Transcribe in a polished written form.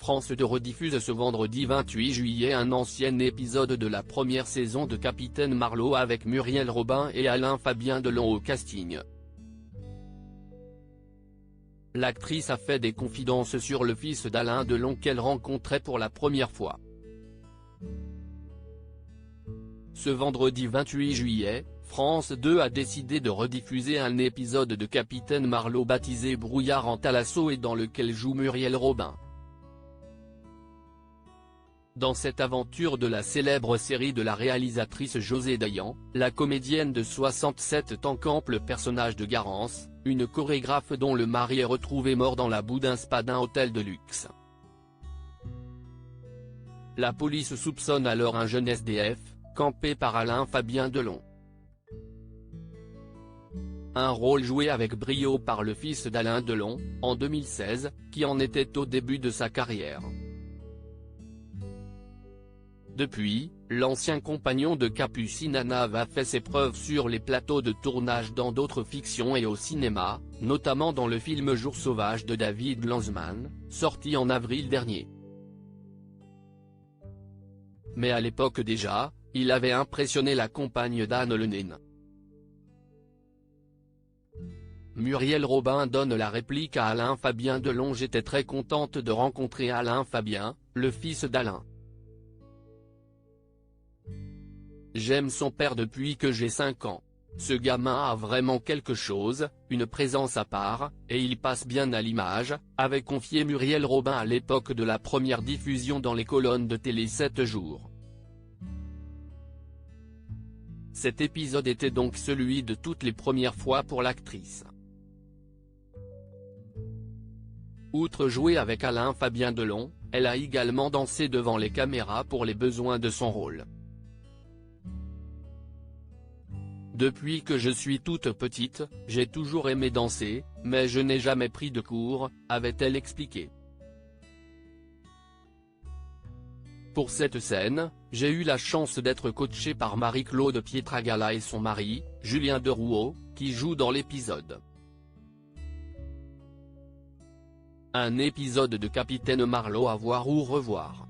France 2 rediffuse ce vendredi 28 juillet un ancien épisode de la première saison de Capitaine Marlowe avec Muriel Robin et Alain Fabien Delon au casting. L'actrice a fait des confidences sur le fils d'Alain Delon qu'elle rencontrait pour la première fois. Ce vendredi 28 juillet, France 2 a décidé de rediffuser un épisode de Capitaine Marlowe baptisé Brouillard en Thalasso et dans lequel joue Muriel Robin. Dans cette aventure de la célèbre série de la réalisatrice José Dayan, la comédienne de 67 ans campe le personnage de Garance, une chorégraphe dont le mari est retrouvé mort dans la boue d'un spa d'un hôtel de luxe. La police soupçonne alors un jeune SDF, campé par Alain Fabien Delon. Un rôle joué avec brio par le fils d'Alain Delon, en 2016, qui en était au début de sa carrière. Depuis, l'ancien compagnon de Capucine Anave a fait ses preuves sur les plateaux de tournage dans d'autres fictions et au cinéma, notamment dans le film Jour sauvage de David Lanzmann, sorti en avril dernier. Mais à l'époque déjà, il avait impressionné la compagne d'Anne Le Nain. Muriel Robin donne la réplique à Alain Fabien Delon. J'étais très contente de rencontrer Alain Fabien, le fils d'Alain. J'aime son père depuis que j'ai 5 ans. Ce gamin a vraiment quelque chose, une présence à part, et il passe bien à l'image, avait confié Muriel Robin à l'époque de la première diffusion dans les colonnes de Télé 7 jours. Cet épisode était donc celui de toutes les premières fois pour l'actrice. Outre jouer avec Alain Fabien Delon, elle a également dansé devant les caméras pour les besoins de son rôle. Depuis que je suis toute petite, j'ai toujours aimé danser, mais je n'ai jamais pris de cours, avait-elle expliqué. Pour cette scène, j'ai eu la chance d'être coachée par Marie-Claude Pietragala et son mari, Julien Derouault, qui joue dans l'épisode. Un épisode de Capitaine Marlowe à voir ou revoir.